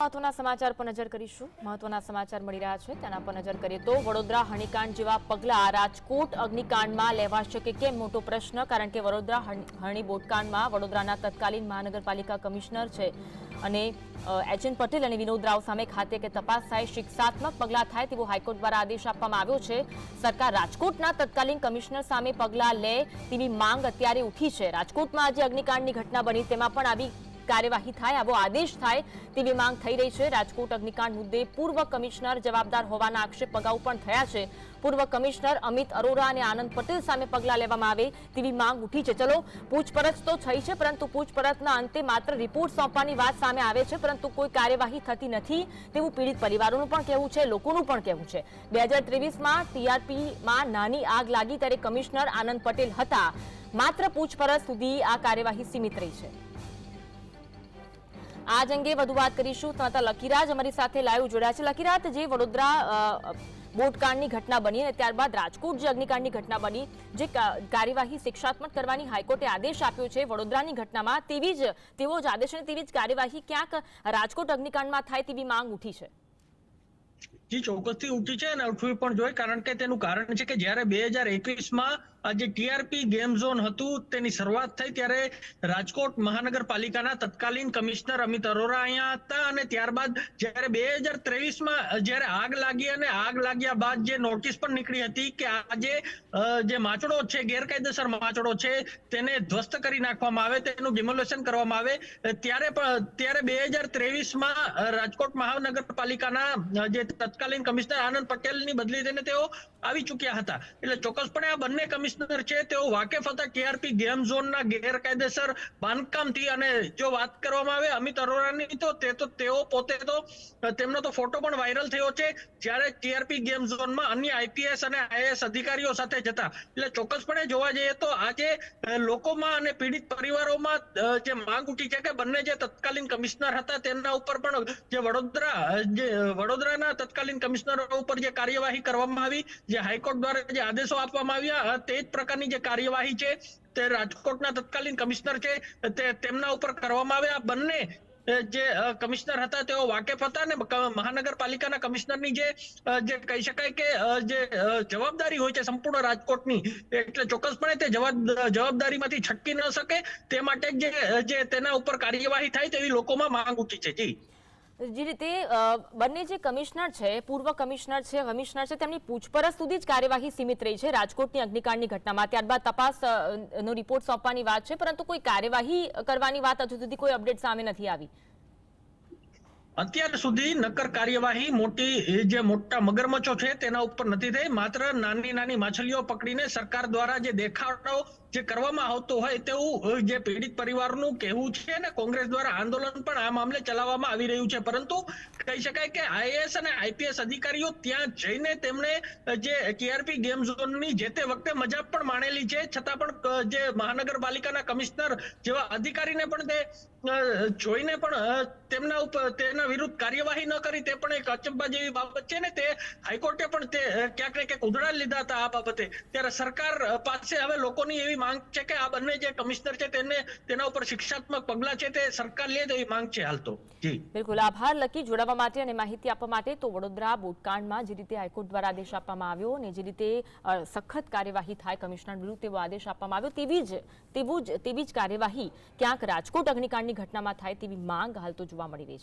મહત્વના સમાચાર પર નજર કરીશું। મહત્વના સમાચાર મળી રહ્યા છે તેના પર નજર કરીએ તો વડોદરા હણીકાંડ જેવા પગલાં રાજકોટ અગ્નિકાંડમાં લેવાશે કે કેમ મોટો પ્રશ્ન, કારણ કે વડોદરા હણી બોટકાંડમાં વડોદરાના તત્કાલીન મહાનગરપાલિકા કમિશનર છે અને એચ.એન. પટેલ અને વિનોદ રાવ સામે ખાતે કે તપાસ થાય, શિક્ષાત્મક પગલાં થાય તેવો હાઈકોર્ટ દ્વારા આદેશ આપવામાં આવ્યો છે। સરકાર રાજકોટના તત્કાલીન કમિશનર સામે પગલાં લે તેવી માંગ અત્યારે ઉઠી છે। રાજકોટમાં આજે અગ્નિકાંડની ઘટના બની તેમાં પણ આવી કાર્યવાહી થાય, આવો આદેશ થાય તેવી માંગ થઈ રહી છે। રાજકોટ અગ્નિકાંડ મુદ્દે પૂર્વ કમિશનર જવાબદાર હોવાના આક્ષેપ અગાઉ પણ થયા છે। પૂર્વ કમિશનર અમિત અરોરા અને આનંદ પટેલ સામે પગલાં લેવામાં આવે તેવી માંગ ઉઠી છે। ચલો, પૂછપરછ તો થઈ છે, પરંતુ પૂછપરછના અંતે માત્ર રિપોર્ટ સોંપવાની વાત સામે આવે છે, પરંતુ કોઈ કાર્યવાહી થતી નથી તેવું પીડિત પરિવારોનું પણ કહેવું છે, લોકોનું પણ કહેવું છે। 2023માં ટીઆરપીમાં નાની આગ લાગી ત્યારે કમિશનર આનંદ પટેલ હતા, માત્ર પૂછપરછ સુધી આ કાર્યવાહી સીમિત રહી છે। આજ અંગે વધુ વાત કરીશું। તથા લકીરાજ અમારી સાથે લાઈવ જોડાયા છે। લકીરાજ, જે વડોદરા બોટકાંડની ઘટના બની અને ત્યારબાદ રાજકોટ જે અગ્નિકાંડની ઘટના બની, જે કાર્યવાહી શિક્ષાત્મક કરવાની હાઈકોર્ટે આદેશ આપ્યો છે વડોદરાની ઘટનામાં, તેવો જ આદેશ અને તેવી જ કાર્યવાહી ક્યાંક રાજકોટ અગ્નિકાંડમાં થાય તેવી માંગ ઉઠી છે। જી, ચોક્કસથી ઉઠી છે અને ઉઠવી પણ જોઈએ, કારણ કે તેનું કારણ છે કે જ્યારે 2021માં જે ટીઆરપી ગેમ ઝોન હતું તેની શરૂઆત થઈ ત્યારે રાજકોટ મહાનગરપાલિકાના તત્કાલીન કમિશનર અમિત અરોરા અહીંયા હતા અને ત્યારબાદ જ્યારે 2023માં જ્યારે આગ લાગી અને આગ લાગ્યા બાદ જે નોટિસ પણ નીકળી હતી કે આજે જે માચડો છે, ગેરકાયદેસર માચડો છે, તેને ધ્વસ્ત કરી નાખવામાં આવે, તેનું ડિમોલેશન કરવામાં આવે, ત્યારે 2023માં રાજકોટ મહાનગરપાલિકાના જે તત્કાલીન કમિશનર આનંદ પટેલની બદલી થઈને તેઓ આવી ચૂક્યા હતા। એટલે ચોક્કસપણે આ બંને કમિશનર છે તેઓ વાકેફ હતા ટીઆરપી ગેમ ઝોનના ગેરકાયદેસર બાંધકામથી। અને જો વાત કરવામાં આવે અમિત અરોરાની તો તેઓ પોતે તો તેમનો તો ફોટો પણ વાયરલ થયો છે જ્યારે ટીઆરપી ગેમ ઝોનમાં અન્ય આઈપીએસ અને આઈએએસ અધિકારીઓ સાથે જતા। એટલે ચોક્કસપણે જોવા જઈએ તો આજે લોકોમાં અને પીડિત પરિવારોમાં જે માંગ ઉઠી છે કે બંને જે તત્કાલીન કમિશનર હતા તેમના ઉપર પણ જે વડોદરાના તત્કાલીન કમિશનરો ઉપર જે કાર્યવાહી કરવામાં આવી, જે હાઈકોર્ટ દ્વારા જે આદેશો આપવામાં આવ્યા, તે જ પ્રકારની જે કાર્યવાહી છે તે રાજકોટના તત્કાલીન કમિશનર છે તેમના ઉપર કરવામાં આવે। આ બંને જે કમિશનર હતા તેઓ વાકેફ હતા અને મહાનગરપાલિકાના કમિશનરની જે કહી શકાય કે જે જવાબદારી હોય છે સંપૂર્ણ રાજકોટની, એટલે ચોક્કસપણે તે જવાબદારીમાંથી છટકી ન શકે તે માટે જે તેના ઉપર કાર્યવાહી થાય તેવી લોકોમાં માંગ ઉઠી છે। જી, જે રીતે બંને જે કમિશનર છે, પૂર્વ કમિશનર છે, તેમની પૂછપરછ સુધી જ કાર્યવાહી સીમિત રહી છે રાજકોટની અગ્નિકાંડની ઘટનામાં। ત્યારબાદ તપાસનો રિપોર્ટ સોંપવાની વાત છે, પરંતુ કોઈ કાર્યવાહી કરવાની વાત હજુ સુધી કોઈ અપડેટ સામે નથી આવી। અત્યાર સુધી નક્કર કાર્યવાહી મોટા મગરમચ્છો છે તેના ઉપર નથી થઈ, માત્ર નાની નાની માછલીઓ પકડીને સરકાર દ્વારા જે દેખાડો જે કરવામાં આવતો હોય તેવું જે પીડિત પરિવારનું કહેવું છે ને કોંગ્રેસ દ્વારા આંદોલન પણ આ મામલે ચલાવવામાં આવી રહ્યું છે। પરંતુ કહી શકાય કે આઈએએસ અને આઈપીએસ અધિકારીઓ ત્યાં જઈને તેમણે જે ટીઆરપી ગેમ ઝોનની જે તે વખતે મજા પણ માણેલી છે, છતાં પણ જે મહાનગરપાલિકાના કમિશનર જેવા અધિકારીને પણ તે જોઈને પણ તેના વિરુદ્ધ કાર્યવાહી ન કરી, તે પણ એક અચંબા જેવી બાબત છે ને તે હાઈકોર્ટે પણ તે ક્યાંક ને ક્યાંક ઉધડા લીધા હતા આ બાબતે। ત્યારે સરકાર પાસે હવે લોકોની એવી માંગ છે કે આ બંને જે કમિશનર છે તેના ઉપર શિક્ષાત્મક પગલાં છે તે સરકાર લે તેવી માંગ છે હાલ તો। જી, બિલકુલ, આભાર લકી જોડાવા માટે અને માહિતી આપવા માટે। તો વડોદરા બોટકાંડમાં જે રીતે હાઈકોર્ટ દ્વારા આદેશ આપવામાં આવ્યો અને જે રીતે સખત કાર્યવાહી થાય કમિશનર વિરુદ્ધ તેવો આદેશ આપવામાં આવ્યો, તેવી જ કાર્યવાહી ક્યાંક રાજકોટ અગ્નિકાંડની ઘટનામાં થાય તેવી માંગ હાલ તો જોવા મળી રહી છે।